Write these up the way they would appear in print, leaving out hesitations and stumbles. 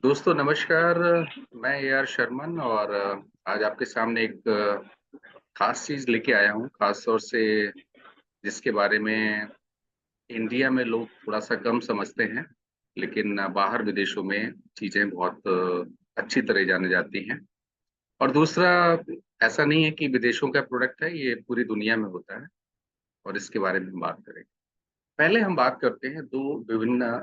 दोस्तों नमस्कार। मैं ए आर शर्मन और आज आपके सामने एक खास चीज लेके आया हूँ, खास तौर से जिसके बारे में इंडिया में लोग थोड़ा सा कम समझते हैं, लेकिन बाहर विदेशों में चीजें बहुत अच्छी तरह जानी जाती हैं। और दूसरा, ऐसा नहीं है कि विदेशों का प्रोडक्ट है, ये पूरी दुनिया में होता है और इसके बारे में हम बात करेंगे। पहले हम बात करते हैं दो विभिन्न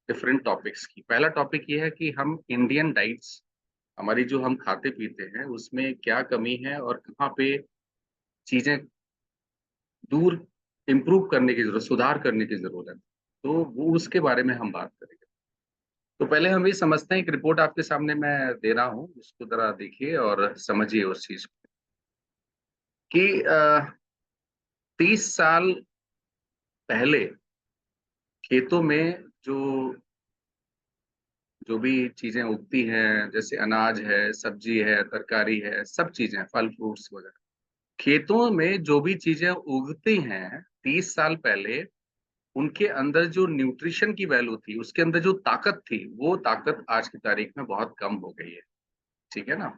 डिफरेंट टॉपिक्स की। पहला टॉपिक ये है कि हम इंडियन डाइट्स, हमारी जो हम खाते पीते हैं उसमें क्या कमी है और कहाँ पे चीजें दूर इम्प्रूव करने की जरूरत, सुधार करने की जरूरत है। तो वो उसके बारे में हम बात करेंगे। तो पहले हम ये समझते हैं, एक रिपोर्ट आपके सामने मैं दे रहा हूँ, उसको जरा देखिए और समझिए उस चीज को कि 30 साल पहले खेतों में जो जो भी चीजें उगती हैं, जैसे अनाज है, सब्जी है, तरकारी है, सब चीजें, फल फ्रूट्स वगैरह, खेतों में जो भी चीजें उगती हैं 30 साल पहले, उनके अंदर जो न्यूट्रिशन की वैल्यू थी, उसके अंदर जो ताकत थी, वो ताकत आज की तारीख में बहुत कम हो गई है। ठीक है ना।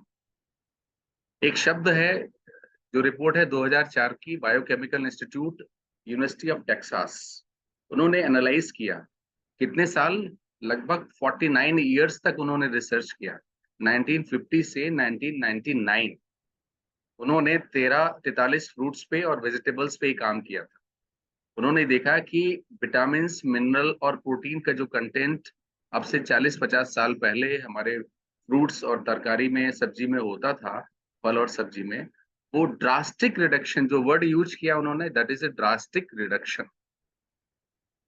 एक शब्द है, जो रिपोर्ट है 2004 की, biochemical institute, university of Texas, उन्होंने एनालाइज किया। कितने साल? लगभग 49 ईयर्स तक उन्होंने रिसर्च किया। 1950 से 1999 उन्होंने 43 फ्रूट्स पे और वेजिटेबल्स पे ही काम किया था। उन्होंने देखा कि विटामिन, मिनरल और प्रोटीन का जो कंटेंट अब से 40-50 साल पहले हमारे फ्रूट्स और तरकारी में, सब्जी में होता था, फल और सब्जी में, वो ड्रास्टिक रिडक्शन, जो वर्ड यूज किया उन्होंने, that is a drastic reduction.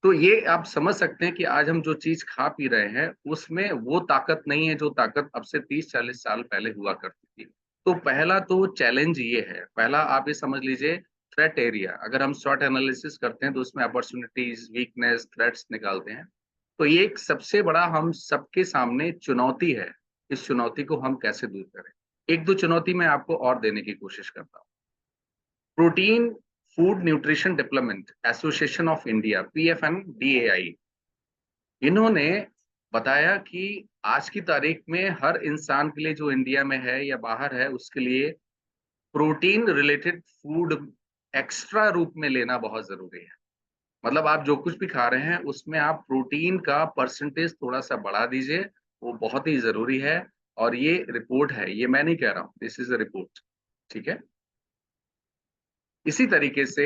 तो ये आप समझ सकते हैं कि आज हम जो चीज खा पी रहे हैं उसमें वो ताकत नहीं है जो ताकत अब से 30-40 साल पहले हुआ करती थी। तो पहला तो चैलेंज ये है, पहला आप ये समझ लीजिए, थ्रेट एरिया। अगर हम शॉर्ट एनालिसिस करते हैं तो उसमें अपॉर्चुनिटीज, वीकनेस, थ्रेट्स निकालते हैं। तो ये एक सबसे बड़ा हम सबके सामने चुनौती है। इस चुनौती को हम कैसे दूर करें? एक दो चुनौती मैं आपको और देने की कोशिश करता हूँ। Protein food nutrition development association of India, PFNDAI, इन्होंने बताया कि आज की तारीख में हर इंसान के लिए, जो इंडिया में है या बाहर है, उसके लिए प्रोटीन रिलेटेड फूड एक्स्ट्रा रूप में लेना बहुत जरूरी है। मतलब आप जो कुछ भी खा रहे हैं उसमें आप प्रोटीन का परसेंटेज थोड़ा सा बढ़ा दीजिए, वो बहुत ही जरूरी है। और ये रिपोर्ट है, ये मैं नहीं कह रहा हूँ, दिस इज अ रिपोर्ट। ठीक है। इसी तरीके से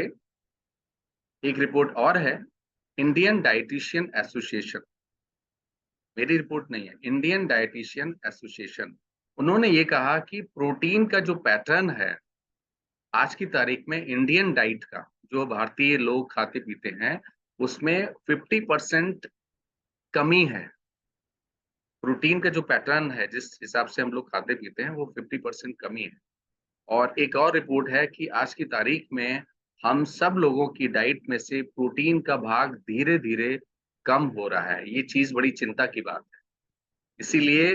एक रिपोर्ट और है, इंडियन डाइटिशियन एसोसिएशन, मेरी रिपोर्ट नहीं है, इंडियन डाइटिशियन एसोसिएशन, उन्होंने ये कहा कि प्रोटीन का जो पैटर्न है आज की तारीख में इंडियन डाइट का, जो भारतीय लोग खाते पीते हैं, उसमें 50% कमी है। प्रोटीन का जो पैटर्न है, जिस हिसाब से हम लोग खाते पीते हैं, वो 50% कमी है। और एक और रिपोर्ट है कि आज की तारीख में हम सब लोगों की डाइट में से प्रोटीन का भाग धीरे धीरे कम हो रहा है। ये चीज बड़ी चिंता की बात है। इसीलिए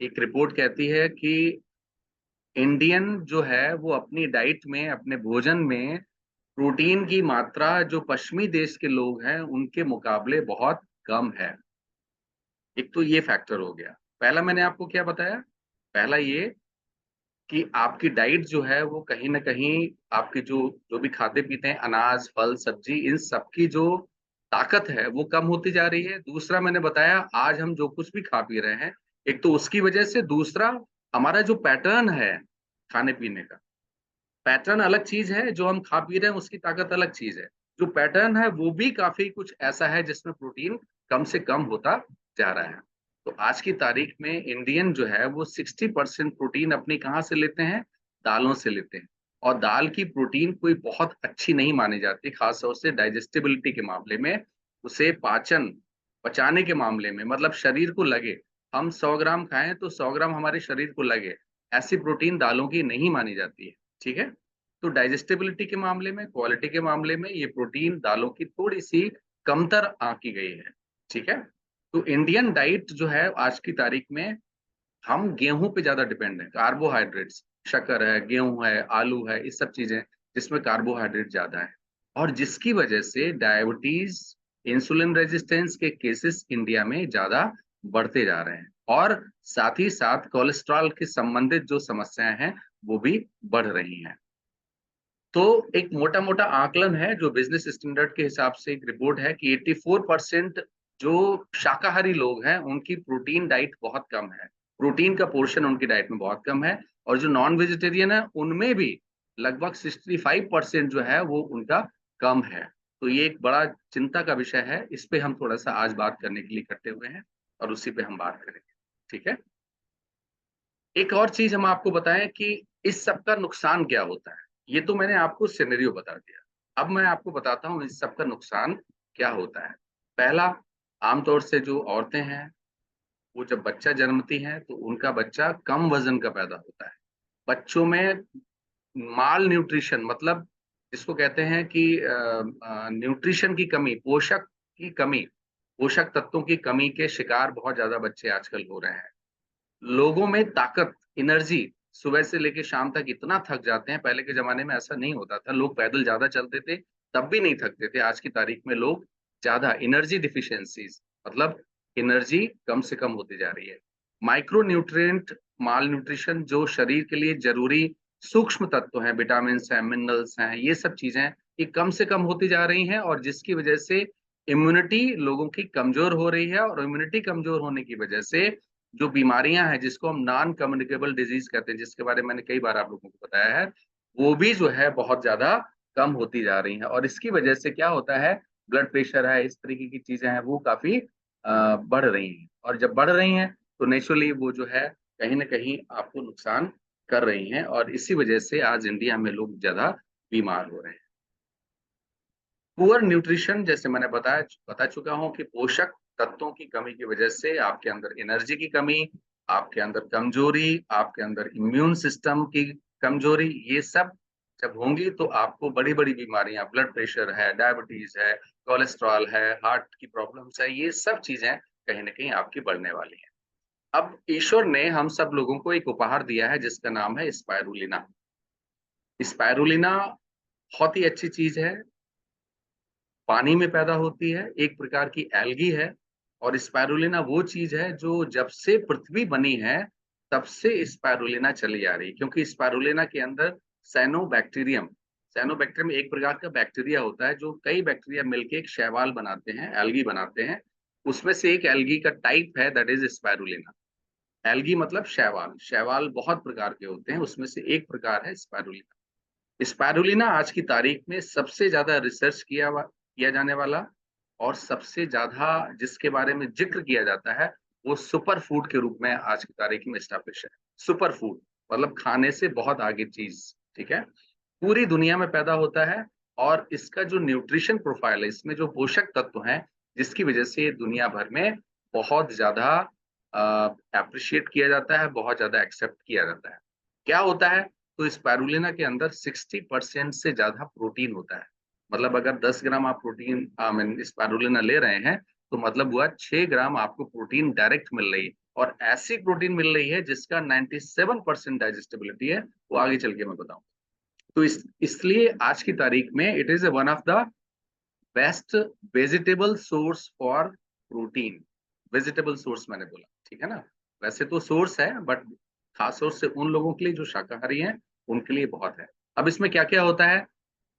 एक रिपोर्ट कहती है कि इंडियन जो है वो अपनी डाइट में, अपने भोजन में प्रोटीन की मात्रा जो पश्चिमी देश के लोग हैं उनके मुकाबले बहुत कम है। एक तो ये फैक्टर हो गया। पहला मैंने आपको क्या बताया? पहला ये कि आपकी डाइट जो है वो कहीं ना कहीं, आपके जो जो भी खाते पीते हैं, अनाज, फल, सब्जी, इन सब की जो ताकत है वो कम होती जा रही है। दूसरा मैंने बताया, आज हम जो कुछ भी खा पी रहे हैं, एक तो उसकी वजह से, दूसरा हमारा जो पैटर्न है खाने पीने का, पैटर्न अलग चीज है, जो हम खा पी रहे हैं उसकी ताकत अलग चीज है। जो पैटर्न है वो भी काफी कुछ ऐसा है जिसमें प्रोटीन कम से कम होता जा रहा है। तो आज की तारीख में इंडियन जो है वो 60% प्रोटीन अपनी कहाँ से लेते हैं? दालों से लेते हैं। और दाल की प्रोटीन कोई बहुत अच्छी नहीं मानी जाती, खासतौर से डाइजेस्टिबिलिटी के मामले में, उसे पाचन, पचाने के मामले में, मतलब शरीर को लगे, हम 100 ग्राम खाएं तो 100 ग्राम हमारे शरीर को लगे, ऐसी प्रोटीन दालों की नहीं मानी जाती है। ठीक है। तो डाइजेस्टिबिलिटी के मामले में, क्वालिटी के मामले में, ये प्रोटीन दालों की थोड़ी सी कमतर आंकी गई है। ठीक है। तो इंडियन डाइट जो है आज की तारीख में, हम गेहूं पे ज्यादा डिपेंड है, कार्बोहाइड्रेट्स, शक्कर है, गेहूं है, आलू है, ये सब चीजें जिसमें कार्बोहाइड्रेट ज्यादा है। और जिसकी वजह से डायबिटीज, इंसुलिन रेजिस्टेंस के केसेस इंडिया में ज्यादा बढ़ते जा रहे हैं। और साथ ही साथ कोलेस्ट्रॉल के संबंधित जो समस्याएं हैं वो भी बढ़ रही हैं। तो एक मोटा मोटा आकलन है जो बिजनेस स्टैंडर्ड के हिसाब से एक रिपोर्ट है कि 84% जो शाकाहारी लोग हैं उनकी प्रोटीन डाइट बहुत कम है, प्रोटीन का पोर्शन उनकी डाइट में बहुत कम है। और जो नॉन वेजिटेरियन है उनमें भी लगभग 65% जो है वो उनका कम है। तो ये एक बड़ा चिंता का विषय है, इस पे हम थोड़ा सा आज बात करने के लिए इकट्ठे हुए हैं और उसी पे हम बात करेंगे। ठीक है। एक और चीज हम आपको बताएं कि इस सब का नुकसान क्या होता है। ये तो मैंने आपको सिनेरियो बता दिया, अब मैं आपको बताता हूँ इस सब का नुकसान क्या होता है। पहला, आमतौर से जो औरतें हैं वो जब बच्चा जन्मती हैं तो उनका बच्चा कम वजन का पैदा होता है। बच्चों में माल न्यूट्रिशन, मतलब जिसको कहते हैं कि न्यूट्रिशन की कमी, पोषक की कमी, पोषक तत्वों की कमी के शिकार बहुत ज्यादा बच्चे आजकल हो रहे हैं। लोगों में ताकत, एनर्जी, सुबह से लेके शाम तक इतना थक जाते हैं। पहले के जमाने में ऐसा नहीं होता था, लोग पैदल ज्यादा चलते थे तब भी नहीं थकते थे। आज की तारीख में लोग ज्यादा एनर्जी डिफिशियंसीज, मतलब एनर्जी कम से कम होती जा रही है। माइक्रो न्यूट्रिएंट माल न्यूट्रिशन, जो शरीर के लिए जरूरी सूक्ष्म तत्व हैं, विटामिन हैं, मिनरल्स हैं, ये सब चीजें ये कम से कम होती जा रही हैं और जिसकी वजह से इम्यूनिटी लोगों की कमजोर हो रही है। और इम्यूनिटी कमजोर होने की वजह से जो बीमारियां हैं जिसको हम नॉन कम्युनिकेबल डिजीज कहते हैं, जिसके बारे में मैंने कई बार आप लोगों को बताया है, वो भी जो है बहुत ज्यादा कम होती जा रही हैं। और इसकी वजह से क्या होता है, ब्लड प्रेशर है, इस तरीके की चीजें हैं वो काफी बढ़ रही हैं। और जब बढ़ रही हैं तो नेचुरली वो जो है कहीं ना कहीं आपको नुकसान कर रही हैं और इसी वजह से आज इंडिया में लोग ज्यादा बीमार हो रहे हैं। पुअर न्यूट्रिशन, जैसे मैंने बता चुका हूं कि पोषक तत्वों की कमी की वजह से आपके अंदर एनर्जी की कमी, आपके अंदर कमजोरी, आपके अंदर इम्यून सिस्टम की कमजोरी, ये सब जब होंगी तो आपको बड़ी बड़ी बीमारियां, ब्लड प्रेशर है, डायबिटीज है, कोलेस्ट्रॉल है, हार्ट की प्रॉब्लम्स है, ये सब चीजें कहीं ना कहीं आपकी बढ़ने वाली हैं। अब ईश्वर ने हम सब लोगों को एक उपहार दिया है जिसका नाम है स्पायरुलिना। स्पायरुलिना बहुत ही अच्छी चीज है, पानी में पैदा होती है, एक प्रकार की एल्गी है। और स्पायरुलिना वो चीज है जो जब से पृथ्वी बनी है तब से स्पायरुलिना चली आ रही है, क्योंकि स्पायरुलिना के अंदर साइनोबैक्टीरियम, साइनोबैक्टीरियम एक प्रकार का बैक्टीरिया होता है जो कई बैक्टीरिया मिलकर एक शैवाल बनाते हैं, एल्गी बनाते हैं। उसमें से एक एल्गी का टाइप है दैट इज स्पायरुलिना। एल्गी मतलब शैवाल, शैवाल बहुत प्रकार के होते हैं, उसमें से एक प्रकार है स्पायरुलिना। स्पायरुलिना आज की तारीख में सबसे ज्यादा रिसर्च किया जाने वाला और सबसे ज्यादा जिसके बारे में जिक्र किया जाता है वो सुपर फूड के रूप में आज की तारीख में स्टैब्लिश है। सुपर फूड मतलब खाने से बहुत आगे चीज। ठीक है। पूरी दुनिया में पैदा होता है और इसका जो न्यूट्रिशन प्रोफाइल है, इसमें जो पोषक तत्व हैं जिसकी वजह से ये दुनिया भर में बहुत ज्यादा अप्रिशिएट किया जाता है, बहुत ज्यादा एक्सेप्ट किया जाता है। क्या होता है, तो स्पायरुलिना के अंदर 60% से ज्यादा प्रोटीन होता है। मतलब अगर 10 ग्राम आप प्रोटीन आई मीन स्पायरुलिना ले रहे हैं तो मतलब हुआ 6 ग्राम आपको प्रोटीन डायरेक्ट मिल रही है। और ऐसी प्रोटीन मिल रही है जिसका 97% डाइजेस्टिबिलिटी है, वो आगे चल के मैं बताऊं। तो इसलिए आज की तारीख में it is one of the best vegetable source for protein. Vegetable source मैंने बोला, ठीक है ना। वैसे तो सोर्स है बट खास तौर से उन लोगों के लिए जो शाकाहारी हैं उनके लिए बहुत है। अब इसमें क्या क्या होता है,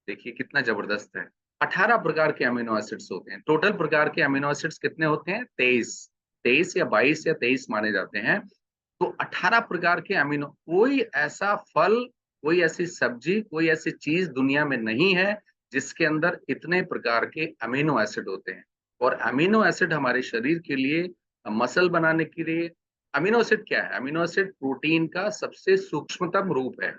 देखिए कितना जबरदस्त है। 18 प्रकार के अमीनो एसिड्स होते हैं। टोटल प्रकार के अमीनो एसिड्स कितने होते हैं, 23, 23 या 22 या 23 माने जाते हैं। तो 18 प्रकार के अमीनो, कोई ऐसा फल, कोई ऐसी सब्जी, कोई ऐसी चीज दुनिया में नहीं है जिसके अंदर इतने प्रकार के अमीनो एसिड होते हैं। और अमीनो एसिड हमारे शरीर के लिए, मसल बनाने के लिए, अमीनो एसिड क्या है, अमीनो एसिड प्रोटीन का सबसे सूक्ष्मतम रूप है।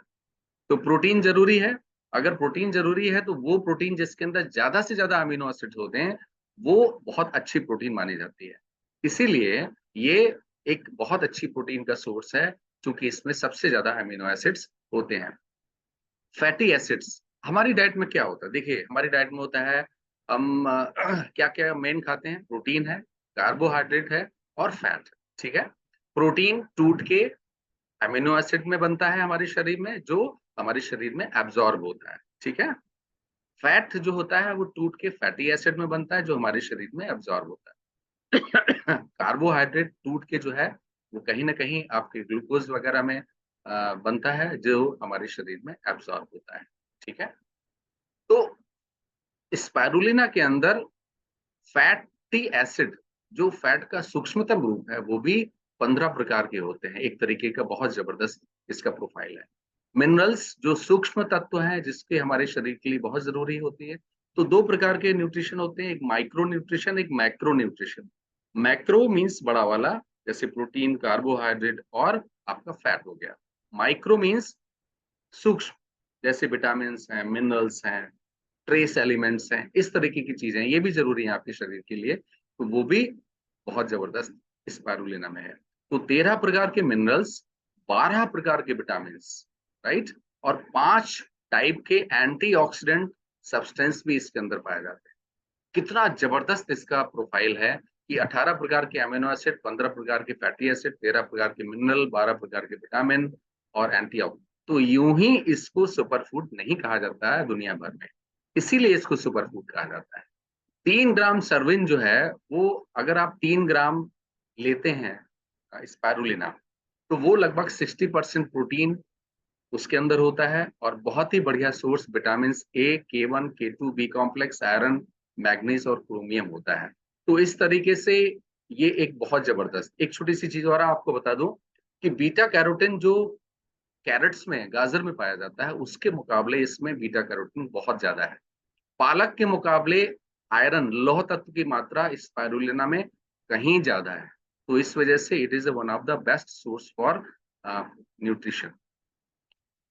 तो प्रोटीन जरूरी है। अगर प्रोटीन जरूरी है तो वो प्रोटीन जिसके अंदर ज्यादा से ज्यादा अमीनो एसिड्स होते हैं वो बहुत अच्छी प्रोटीन मानी जाती है। इसीलिए ये एक बहुत अच्छी प्रोटीन का सोर्स है, क्योंकि इसमें सबसे ज्यादा अमीनो एसिड्स होते हैं। फैटी एसिड्स हमारी डाइट में क्या होता है, देखिए हमारी डाइट में होता है, हम क्या क्या मेन खाते हैं, प्रोटीन है, कार्बोहाइड्रेट है और फैट। ठीक है। प्रोटीन टूट के अमीनो एसिड में बनता है हमारे शरीर में, जो हमारे शरीर में एब्जॉर्ब होता है। ठीक है। फैट जो होता है वो टूट के फैटी एसिड में बनता है जो हमारे शरीर में एब्जॉर्ब होता है। कार्बोहाइड्रेट टूट के जो है वो कहीं ना कहीं आपके ग्लूकोज वगैरह में बनता है, जो हमारे शरीर में एब्सॉर्ब होता है। ठीक है, तो स्पाइरुलिना के अंदर फैटी एसिड, जो फैट का सूक्ष्मतम रूप है, वो भी 15 प्रकार के होते हैं। एक तरीके का बहुत जबरदस्त इसका प्रोफाइल है। मिनरल्स जो सूक्ष्म तत्व हैं, जिसके हमारे शरीर के लिए बहुत जरूरी होती है। तो दो प्रकार के न्यूट्रिशन होते हैं, एक माइक्रो न्यूट्रिशन, एक मैक्रो न्यूट्रिशन। मैक्रो मीन्स बड़ा वाला, जैसे प्रोटीन, कार्बोहाइड्रेट और आपका फैट हो गया। माइक्रो मीन्स सूक्ष्म, जैसे विटामिन हैं, मिनरल्स हैं, ट्रेस एलिमेंट्स हैं, इस तरीके की चीजें, ये भी जरूरी है आपके शरीर के लिए, तो वो भी बहुत जबरदस्त स्पाइरुलिना में है। तो 13 प्रकार के मिनरल्स, 12 प्रकार के विटामिन, राइट, और 5 टाइप के एंटीऑक्सीडेंट सब्सटेंस भी इसके अंदर पाए जाते हैं। कितना जबरदस्त इसका प्रोफाइल है कि 18 प्रकार के अमीनो एसिड, 15 प्रकार के फैटी एसिड, 13 प्रकार के मिनरल, 12 प्रकार के विटामिन और एंटीऑक्सीडेंट। तो यूं ही इसको सुपर फूड नहीं कहा जाता है दुनिया भर में, इसीलिए इसको सुपर फूड कहा जाता है। 3 ग्राम सर्विन जो है, वो अगर आप 3 ग्राम लेते हैं स्पाइरुलिना, तो वो लगभग 60% प्रोटीन उसके अंदर होता है, और बहुत ही बढ़िया source vitamin A, K1, K2, B complex, iron, manganese और क्रोमियम होता है। तो इस तरीके से ये एक बहुत जबरदस्त, एक छोटी सी चीज और आपको बता दूं कि बीटा कैरोटीन जो कैरेट्स में, गाजर में पाया जाता है, उसके मुकाबले इसमें बीटा कैरोटीन बहुत ज्यादा है। पालक के मुकाबले आयरन, लौह तत्व की मात्रा स्पाइरुलिना में कहीं ज्यादा है। तो इस वजह से it is one of the best source for nutrition.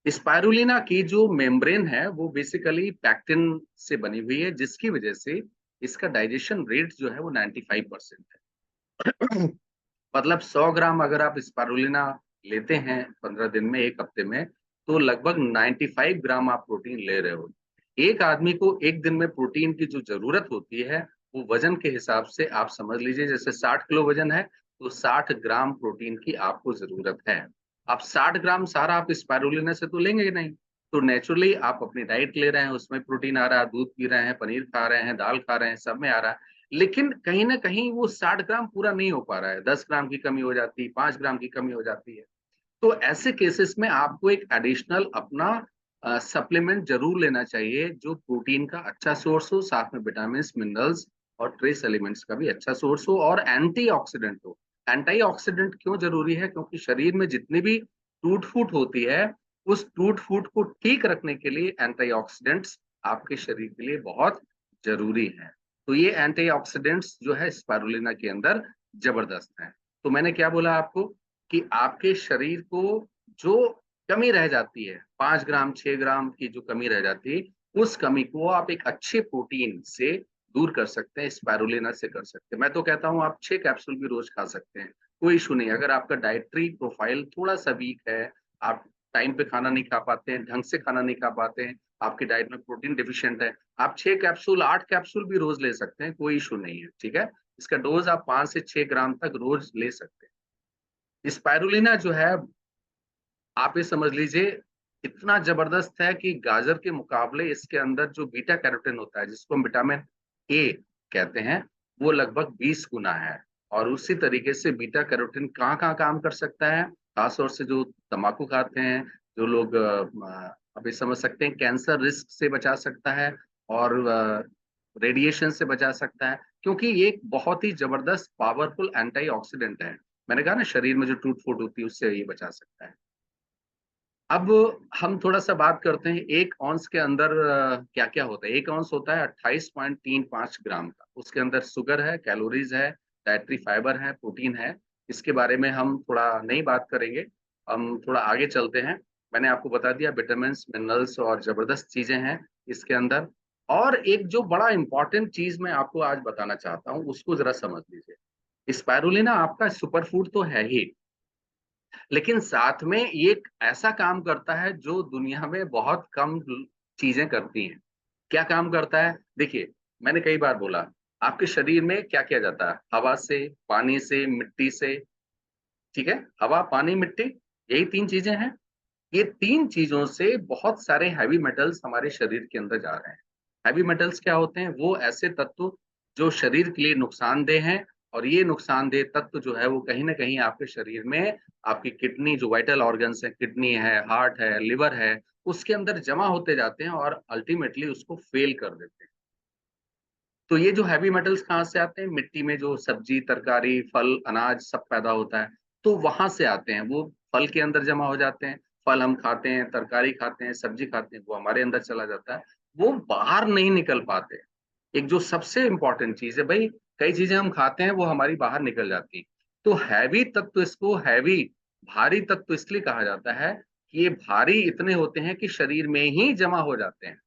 Spirulina की जो मेम्ब्रेन है, वो बेसिकली पैक्टिन से बनी हुई है, जिसकी वजह से इसका डाइजेशन रेट जो है वो 95% है। मतलब 100 ग्राम अगर आप स्पारुलिना लेते हैं 15 दिन में, एक हफ्ते में, तो लगभग 95 ग्राम आप प्रोटीन ले रहे हो। एक आदमी को एक दिन में प्रोटीन की जो जरूरत होती है, वो वजन के हिसाब से आप समझ लीजिए, जैसे 60 किलो वजन है, तो 60 ग्राम प्रोटीन की आपको जरूरत है। अब 60 ग्राम सारा आप स्पारुलिना से तो लेंगे ही नहीं, तो नेचुरली आप अपनी डाइट ले रहे हैं, उसमें प्रोटीन आ रहा है, दूध पी रहे हैं, पनीर खा रहे हैं, दाल खा रहे हैं, सब में आ रहा है। लेकिन कहीं ना कहीं वो 60 ग्राम पूरा नहीं हो पा रहा है, 10 ग्राम की कमी हो जाती है, 5 ग्राम की कमी हो जाती है। तो ऐसे केसेस में आपको एक एडिशनल अपना सप्लीमेंट जरूर लेना चाहिए, जो प्रोटीन का अच्छा सोर्स हो, साथ में विटामिन, मिनरल्स और ट्रेस एलिमेंट्स का भी अच्छा सोर्स हो, और एंटीऑक्सीडेंट हो। एंटीऑक्सीडेंट क्यों जरूरी है? क्योंकि शरीर में जितनी भी टूट फूट होती है, उस टूट फूट को ठीक रखने के लिए एंटीऑक्सीडेंट्स आपके शरीर के लिए बहुत जरूरी है। तो ये एंटीऑक्सीडेंट्स जो है स्पारुलिना के अंदर जबरदस्त है। तो मैंने क्या बोला आपको कि आपके शरीर को जो कमी रह जाती है, 5 ग्राम 6 ग्राम की जो कमी रह जाती है, उस कमी को आप एक अच्छे प्रोटीन से दूर कर सकते हैं, स्पारुलिना से कर सकते हैं। मैं तो कहता हूं आप 6 कैप्सूल भी रोज खा सकते हैं, कोई इशू नहीं। अगर आपका डाइटरी प्रोफाइल थोड़ा सा वीक है, आप टाइम पे खाना नहीं खा पाते हैं, ढंग से खाना नहीं खा पाते हैं, आपकी डाइट में प्रोटीन डिफिशियंट है, आप 6 कैप्सूल 8 कैप्सूल भी रोज ले सकते हैं, कोई इशू नहीं है। ठीक है, इसका डोज आप 5 से 6 ग्राम तक रोज ले सकते हैं। स्पाइरुलिना जो है, आप ये समझ लीजिए, इतना जबरदस्त है कि गाजर के मुकाबले इसके अंदर जो बीटा कैरोटीन होता है, जिसको हम विटामिन ए कहते हैं, वो लगभग 20 गुना है। और उसी तरीके से बीटा कैरोटीन कहाँ कहाँ काम कर सकता है, खासतौर से जो तंबाकू खाते हैं, जो लोग अभी समझ सकते हैं, कैंसर रिस्क से बचा सकता है, और रेडिएशन से बचा सकता है, क्योंकि ये एक बहुत ही जबरदस्त पावरफुल एंटीऑक्सीडेंट है। मैंने कहा ना, शरीर में जो टूट फूट होती है उससे ये बचा सकता है। अब हम थोड़ा सा बात करते हैं, 1 औंस के अंदर क्या क्या होता है। 1 औंस होता है 28.35 ग्राम का, उसके अंदर शुगर है, कैलोरीज है, डाइटरी फाइबर है, प्रोटीन है। इसके बारे में हम थोड़ा नहीं बात करेंगे, हम थोड़ा आगे चलते हैं। मैंने आपको बता दिया विटामिन, मिनरल्स और जबरदस्त चीजें हैं इसके अंदर। और एक जो बड़ा इंपॉर्टेंट चीज मैं आपको आज बताना चाहता हूँ, उसको जरा समझ लीजिए। स्पाइरुलिना आपका सुपर फूड तो है ही, लेकिन साथ में ये एक ऐसा काम करता है जो दुनिया में बहुत कम चीजें करती हैं। क्या काम करता है? देखिए, मैंने कई बार बोला, आपके शरीर में क्या किया जाता है? हवा से, पानी से, मिट्टी से। ठीक है, हवा, पानी, मिट्टी, यही 3 चीजें हैं। ये 3 चीजों से बहुत सारे हैवी मेटल्स हमारे शरीर के अंदर जा रहे हैं। हैवी मेटल्स क्या होते हैं? वो ऐसे तत्व जो शरीर के लिए नुकसानदेह हैं, और ये नुकसानदेह तत्व जो है वो कहीं न कहीं आपके शरीर में आपकी किडनी जो वाइटल ऑर्गन्स है, किडनी है, हार्ट है, लिवर है, उसके अंदर जमा होते जाते हैं और अल्टीमेटली उसको फेल कर देते हैं। तो ये जो हैवी मेटल्स कहाँ से आते हैं? मिट्टी में जो सब्जी, तरकारी, फल, अनाज सब पैदा होता है, तो वहाँ से आते हैं। वो फल के अंदर जमा हो जाते हैं, फल हम खाते हैं, तरकारी खाते हैं, सब्जी खाते हैं, वो हमारे अंदर चला जाता है, वो बाहर नहीं निकल पाते। एक जो सबसे इम्पोर्टेंट चीज़ है भई, कई चीज़ें हम खाते हैं, वो हमारी बाहर निकल जाती हैं। तो हैवी तत्व इसको हैवी भारी तत्व इसलिए कहा जाता है कि ये भारी इतने होते हैं कि शरीर में ही जमा हो जाते हैं।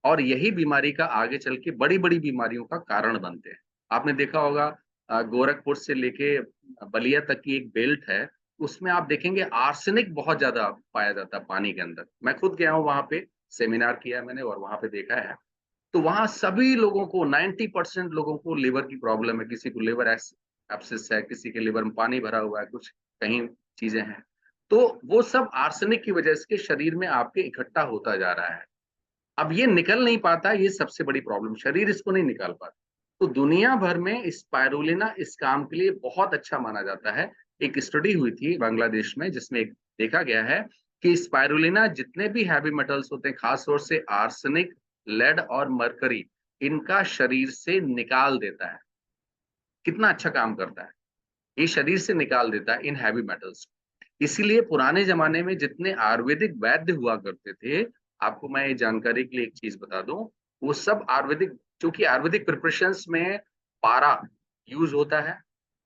और यही बीमारी का आगे चल के बड़ी-बड़ी बीमारियों का कारण बनते हैं। आपने देखा होगा गोरखपुर से लेके बलिया तक की एक बेल्ट है, उसमें आप देखेंगे आर्सेनिक बहुत ज़्यादा पाया जाता है पानी के अंदर। मैं खुद गया हूँ वहाँ पे, सेमिनार किया है मैंने और वहाँ पे देखा है। तो वहाँ सभी लोगों को 90% लोगों को लिवर की प्रॉब्लम है, किसी को लिवर एब्सेस है, किसी के लिवर में पानी भरा हुआ है, कुछ कहीं चीज़ें हैं। तो वो सब आर्सेनिक की वजह से शरीर में आपके इकट्ठा होता जा रहा है। अब ये निकल नहीं पाता, ये सबसे बड़ी प्रॉब्लम, शरीर इसको नहीं निकाल पाता। तो दुनिया भर में स्पाइरुलिना इस काम के लिए बहुत अच्छा माना जाता है। एक स्टडी हुई थी बांग्लादेश में जिसमें एक देखा गया है कि स्पाइरुलिना जितने भी हैवी मेटल्स होते हैं, खास तौर से आर्सेनिक, लेड और मरकरी, इनका शरीर से निकाल देता है। कितना अच्छा काम करता है। ये शरीर से निकाल देता है इन हैवी मेटल्स। इसीलिए पुराने ज़माने में जितने आयुर्वेदिक वैद्य हुआ करते थे, आपको मैं ये जानकारी के लिए एक चीज़ बता दूँ, वो सब आयुर्वेदिक, चूँकि आयुर्वेदिक प्रिपरेशंस में पारा यूज़ होता है,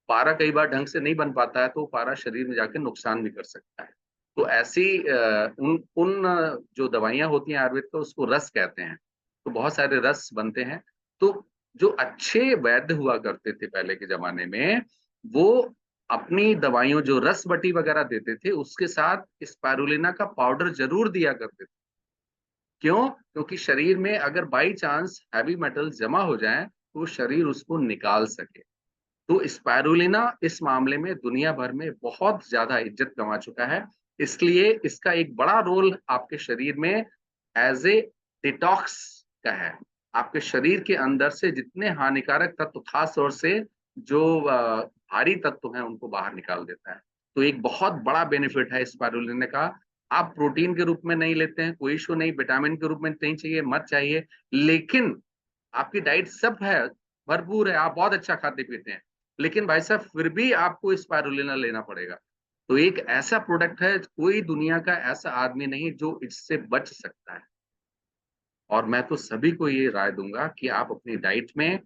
पारा कई बार ढंग से नहीं बन पाता है, तो पारा शरीर में जाके नुकसान भी कर सकता है। तो ऐसी उन उन जो दवाइयाँ होती हैं आयुर्वेद का, उसको रस कहते हैं। तो बहुत सारे रस बनते हैं। तो जो अच्छे वैद्य हुआ करते थे पहले के ज़माने में, वो अपनी दवाइयों जो रसबटी वगैरह देते थे, उसके साथ स्पाइरुलिना का पाउडर ज़रूर दिया करते थे। क्यों? क्योंकि शरीर में अगर बाई चांस हैवी मेटल्स जमा हो जाएँ, तो शरीर उसको निकाल सके। तो स्पाइरुलिना इस मामले में दुनिया भर में बहुत ज़्यादा इज़्ज़त कमा चुका है। इसलिए इसका एक बड़ा रोल आपके शरीर में एज़ ए डिटॉक्स का है। आपके शरीर के अंदर से जितने हानिकारक तत्व, ख़ास तौर से जो भारी तत्व हैं, उनको बाहर निकाल देता है। तो एक बहुत बड़ा बेनिफिट है स्पाइरुलिना का। आप प्रोटीन के रूप में नहीं लेते हैं, कोई इश्यू नहीं, विटामिन के रूप में नहीं चाहिए, मत चाहिए। लेकिन आपकी डाइट सब है, भरपूर है, आप बहुत अच्छा खाते-पीते हैं। लेकिन भाई साहब फिर भी आपको स्पाइरुलिना लेना पड़ेगा। तो एक ऐसा प्रोडक्ट है, कोई दुनिया का ऐसा आदमी नहीं जो इससे बच सकता है। और मैं तो सभी को ये राय दूँगा कि आप अपनी डाइट में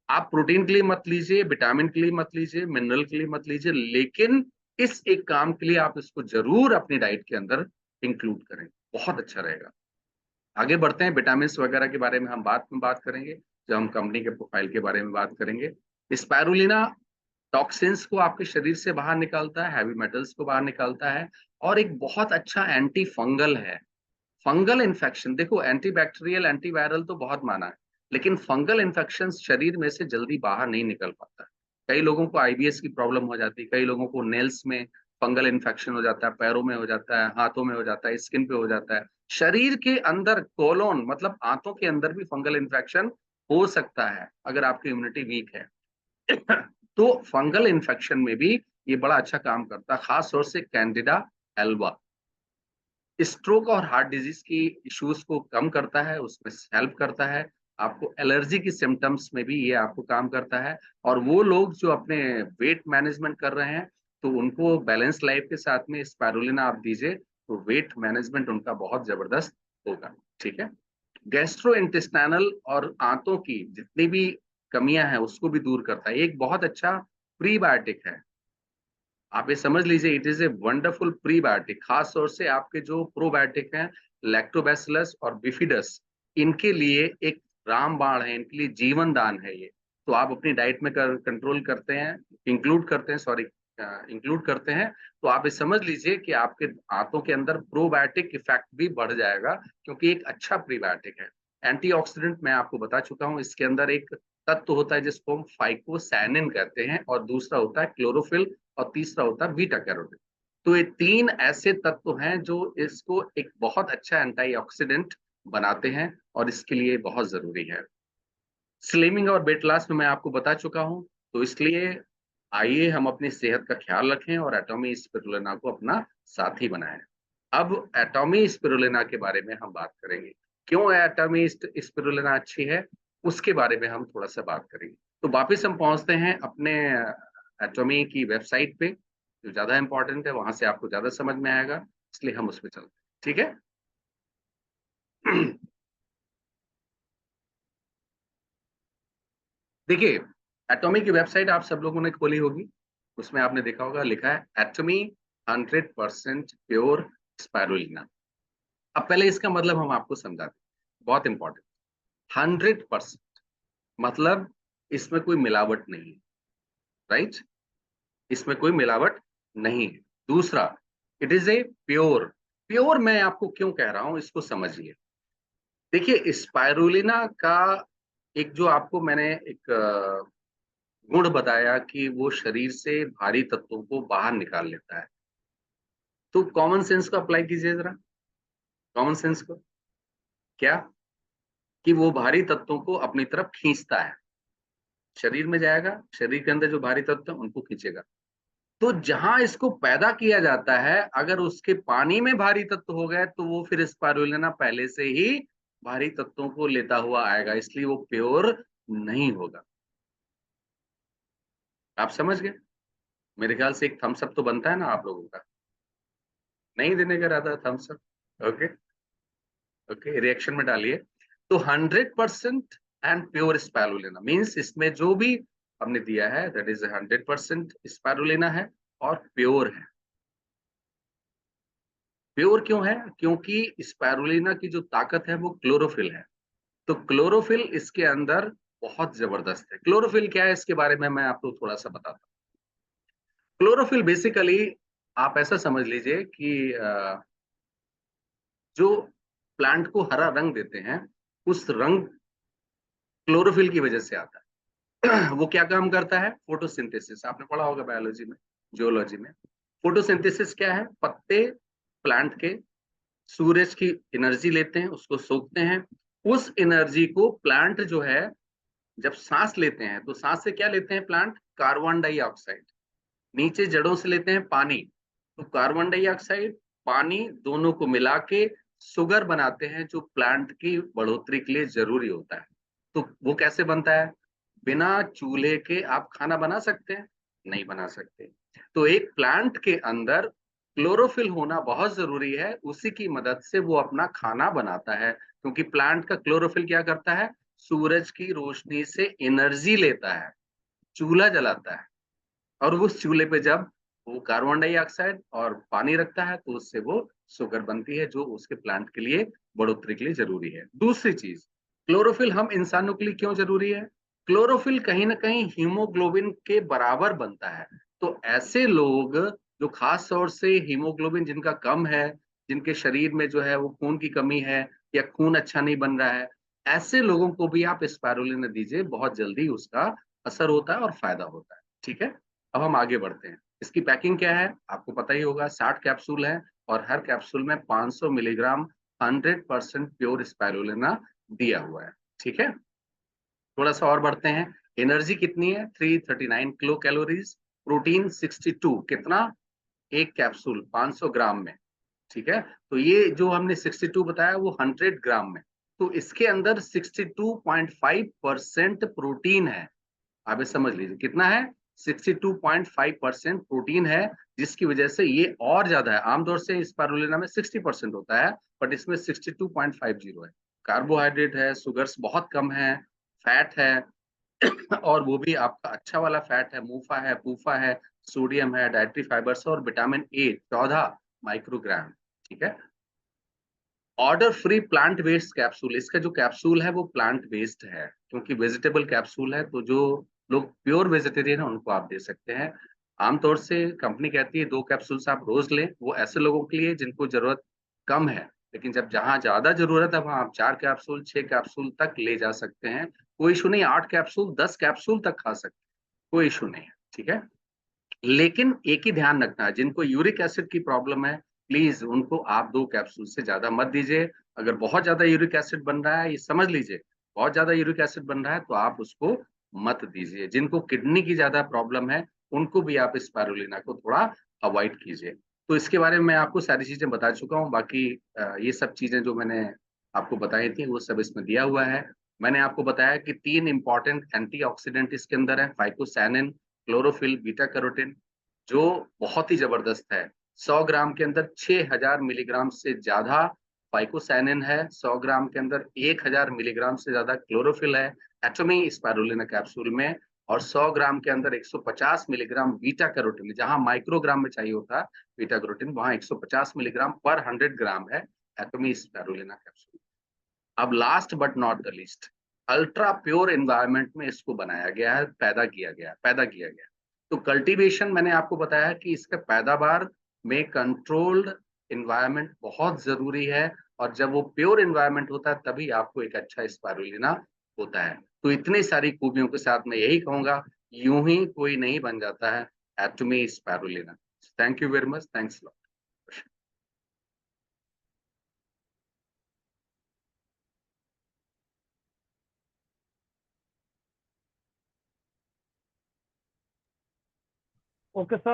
आप प्रोटीन के लिए मत लीजिए, विटामिन के लिए मत लीजिए, मिनरल के लिए मत लीजिए, लेकिन इस एक काम के लिए आप इसको ज़रूर अपनी डाइट के अंदर इंक्लूड करें। बहुत अच्छा रहेगा। आगे बढ़ते हैं, विटामिन्स वगैरह के बारे में हम बाद में बात करेंगे, जब हम कंपनी के प्रोफाइल के बारे में बात करेंगे। स्पाइरुलिना टॉक्सिन्स को आपके शरीर से बाहर निकालता है, हैवी मेटल्स को बाहर निकालता है और एक बहुत अच्छा एंटी फंगल है। फंगल इन्फेक्शन देखो, एंटीबैक्टीरियल, एंटीवायरल तो बहुत माना है, लेकिन फंगल इन्फेक्शन शरीर में से जल्दी बाहर नहीं निकल पाता। कई लोगों को आईबीएस की प्रॉब्लम हो जाती है, कई लोगों को नेल्स में फंगल इन्फेक्शन हो जाता है, पैरों में हो जाता है, हाथों में हो जाता है, स्किन पे हो जाता है। शरीर के अंदर कोलोन मतलब आंतों के अंदर भी फंगल इन्फेक्शन हो सकता है, अगर आपकी इम्यूनिटी वीक है। तो फंगल इन्फेक्शन में भी ये बड़ा अच्छा काम करता है, खास तौर से कैंडिडा एल्बा। स्ट्रोक और हार्ट डिजीज की इश्यूज को कम करता है, उसमें हेल्प करता है। आपको एलर्जी की सिम्पटम्स में भी ये आपको काम करता है। और वो लोग जो अपने वेट मैनेजमेंट कर रहे हैं, तो उनको बैलेंस लाइफ के साथ में स्पाइरुलिना आप दीजिए, तो वेट मैनेजमेंट उनका बहुत जबरदस्त होगा। ठीक है? गैस्ट्रोइंटेस्टाइनल और आंतों की जितनी भी कमियां हैं, उसको भी दूर करता है। ये एक बहुत अच्छा प्रीबायोटिक है। आप ये समझ लीजिए, it is a wonderful prebiotic. खास तौर से आपके जो प्रोबायोटिक हैं, लैक्टोबैसिलस और बिफिडस, इनके लिए एक रामबाण है, इनके लिए जीवन दान है ये। तो आप अपनी डाइट में कंट्रोल करते हैं, इंक्लूड करते हैं, सॉरी, इंक्लूड करते हैं, तो आप ये समझ लीजिए कि आपके आंतों के अंदर प्रोबायोटिक इफेक्ट भी बढ़ जाएगा, क्योंकि एक अच्छा प्रीबायोटिक है। एंटीऑक्सीडेंट मैं आपको बता चुका हूँ, इसके अंदर एक तत्व होता है जिसको हम फाइकोसैनिन कहते हैं, और दूसरा होता है क्लोरोफिल, और तीसरा होता है बीटा कैरोटीन। तो ये 3 ऐसे तत्व हैं जो इसको एक बहुत अच्छा एंटीऑक्सीडेंट बनाते हैं और इसके लिए बहुत ज़रूरी है। स्लिमिंग और वेट लॉस में मैं आपको बता चुका हूँ। तो इसलिए आइए हम अपनी सेहत का ख्याल रखें और एटॉमी स्पिरुलिना को अपना साथी बनाएं। अब एटॉमी स्पिरुलिना के बारे में हम बात करेंगे। क्यों एटॉमी स्पिरुलिना अच्छी है, उसके बारे में हम थोड़ा सा बात करेंगे। तो वापिस हम पहुंचते हैं अपने एटॉमी की वेबसाइट पे, जो ज्यादा इंपॉर्टेंट है, वहां से आपको ज्यादा समझ में आएगा, इसलिए हम उस पर चलते हैं। ठीक है। देखिए, एटॉमी की वेबसाइट आप सब लोगों ने खोली होगी, उसमें आपने देखा होगा लिखा है एटॉमी 100% प्योर स्पाइरुलिना। अब पहले इसका मतलब हम आपको समझा दें, बहुत इंपॉर्टेंट। 100% मतलब इसमें कोई मिलावट नहीं है, राइट? इसमें कोई मिलावट नहीं है। दूसरा, it is a pure. Pure मैं आपको क्यों कह रहा हूं, इसको समझिए। देखिए, स्पाइरुलिना का एक जो आपको मैंने एक गुण बताया कि वो शरीर से भारी तत्वों को बाहर निकाल लेता है। तो कॉमन सेंस को अप्लाई कीजिए जरा, कॉमन सेंस को। क्या? कि वो भारी तत्वों को अपनी तरफ खींचता है, शरीर में जाएगा, शरीर के अंदर जो भारी तत्व है उनको खींचेगा। तो जहां इसको पैदा किया जाता है, अगर उसके पानी में भारी तत्व हो गए तो वो फिर स्पाइरुलिना पहले से ही भारी तत्वों को लेता हुआ आएगा, इसलिए वो प्योर नहीं होगा। आप समझ गए? मेरे ख्याल से एक थम्स अप तो बनता है ना आप लोगों का, नहीं देने का रहता Thums Up? Okay, okay, reaction में डालिए। तो 100% एंड प्योर स्पाइरुलिना मीन्स इसमें जो भी हमने दिया है दैट इज 100% स्पाइरुलिना है और प्योर है। प्योर क्यों है? क्योंकि स्पाइरुलिना की जो ताकत है वो क्लोरोफिल है। तो क्लोरोफिल इसके अंदर बहुत जबरदस्त है। क्लोरोफिल क्या है, इसके बारे में मैं आपको थोड़ा सा बताता हूँ। क्लोरोफिल बेसिकली आप ऐसा समझ लीजिए कि जो प्लांट को हरा रंग देते हैं, उस रंग क्लोरोफिल की वजह से आता है। वो क्या काम करता है? फोटोसिंथेसिस, आपने पढ़ा होगा बायोलॉजी में, जियोलॉजी में। फोटोसिंथेसिस क्या है? पत्ते प्लांट के सूरज की एनर्जी लेते हैं, उसको सोखते हैं। उस एनर्जी को प्लांट जो है जब सांस लेते हैं, तो सांस से क्या लेते हैं प्लांट? Carbon dioxide. नीचे जड़ों से लेते हैं पानी। तो कार्बन डाइऑक्साइड पानी दोनों को मिला के शुगर बनाते हैं, जो प्लांट की बढ़ोतरी के लिए जरूरी होता है। तो वो कैसे बनता है? बिना चूल्हे के आप खाना बना सकते हैं? नहीं बना सकते। तो एक प्लांट के अंदर क्लोरोफिल होना बहुत जरूरी है, उसी की मदद से वो अपना खाना बनाता है। क्योंकि प्लांट का क्लोरोफिल क्या करता है? सूरज की रोशनी से एनर्जी लेता है, चूल्हा जलाता है, और उस चूल्हे पे जब वो कार्बन डाइऑक्साइड और पानी रखता है तो उससे वो शुगर बनती है, जो उसके प्लांट के लिए बढ़ोतरी के लिए जरूरी है। दूसरी चीज, क्लोरोफिल हम इंसानों के लिए क्यों जरूरी है? क्लोरोफिल कहीं ना कहीं हीमोग्लोबिन के बराबर बनता है। तो ऐसे लोग जो खास तौर से हीमोग्लोबिन जिनका कम है, जिनके शरीर में जो है वो खून की कमी है या खून अच्छा नहीं बन रहा है, ऐसे लोगों को भी आप स्पाइरुलिना दीजिए, बहुत जल्दी उसका असर होता है और फायदा होता है। ठीक है। अब हम आगे बढ़ते हैं। इसकी पैकिंग क्या है आपको पता ही होगा, 60 कैप्सूल है और हर कैप्सूल में 500 मिलीग्राम 100% प्योर स्पाइरुलिना दिया हुआ है। ठीक है। थोड़ा सा और बढ़ते हैं। एनर्जी कितनी है? 339 किलो कैलोरीज। प्रोटीन 62, कितना? एक कैप्सूल 500 ग्राम में। ठीक है। तो ये जो हमने 62 बताया वो 100 ग्राम में। तो इसके अंदर 62.5% प्रोटीन है। आप ये समझ लीजिए कितना है? 62.5% प्रोटीन है, जिसकी वजह से ये और ज्यादा है। आमतौर से स्पारुलिना में 60% होता है, बट इसमें 62.50 है। कार्बोहाइड्रेट है, सुगर्स बहुत कम है, फैट है, और वो भी आपका अच्छा वाला फैट है, मूफा है, पूफा है, सोडियम है, डाइटरी फाइबर्स और विटामिन ए 14 माइक्रोग्राम। ठीक है। Order free plant based capsule, इसका जो कैप्सूल है वो प्लांट बेस्ड है, क्योंकि वेजिटेबल कैप्सूल है। तो जो लोग प्योर वेजिटेरियन है उनको आप दे सकते हैं। आमतौर से कंपनी कहती है 2 कैप्सूल्स आप रोज लें, वो ऐसे लोगों के लिए जिनको जरूरत कम है। लेकिन जब जहाँ ज्यादा जरूरत है वहां आप 4 कैप्सूल 6 कैप्सूल तक ले जा सकते हैं, कोई इशू नहीं। 8 कैप्सूल 10 कैप्सूल तक खा सकते हैं, कोई इशू नहीं है। ठीक है। लेकिन एक ही ध्यान रखना है, जिनको यूरिक एसिड की प्रॉब्लम है, प्लीज उनको आप 2 कैप्सूल से ज्यादा मत दीजिए। अगर बहुत ज्यादा यूरिक एसिड बन रहा है, ये समझ लीजिए बहुत ज्यादा यूरिक एसिड बन रहा है, तो आप उसको मत दीजिए। जिनको किडनी की ज्यादा प्रॉब्लम है उनको भी आप स्पारुलिना को थोड़ा अवॉइड कीजिए। तो इसके बारे में मैं आपको सारी चीजें बता चुका हूँ। बाकी ये सब चीजें जो मैंने आपको बताई थी वो सब इसमें दिया हुआ है। मैंने आपको बताया कि 3 इंपॉर्टेंट एंटीऑक्सीडेंट इसके अंदर है, फाइकोसैनिन, क्लोरोफिल, बीटा कैरोटीन, जो बहुत ही जबरदस्त है। 100 ग्राम के अंदर 6000 मिलीग्राम से ज्यादा फाइकोसैनिन है, 100 ग्राम के अंदर 1000 मिलीग्राम से ज्यादा क्लोरोफिल है एटॉमी स्पाइरुलिना कैप्सूल में, और 100 ग्राम के अंदर 150 मिलीग्राम बीटा कैरोटीन, जहां माइक्रोग्राम में चाहिए होता है बीटा कैरोटीन, वहां 150 मिलीग्राम पर 100 ग्राम है एटॉमी स्पाइरुलिना कैप्सूल। अब last but not the least, ultra pure environment में इसको बनाया गया है, पैदा किया गया। तो कल्टीवेशन मैंने आपको बताया कि इसका पैदावार में कंट्रोल्ड एनवायरनमेंट बहुत जरूरी है, और जब वो प्योर एनवायरनमेंट होता है तभी आपको एक अच्छा स्पाइरुलिना होता है। तो इतनी सारी खूबियों के साथ मैं यही कहूंगा, यूं ही कोई नहीं बन जाता है एटॉमी spirulina. Thank you very much, thanks. Okay sir.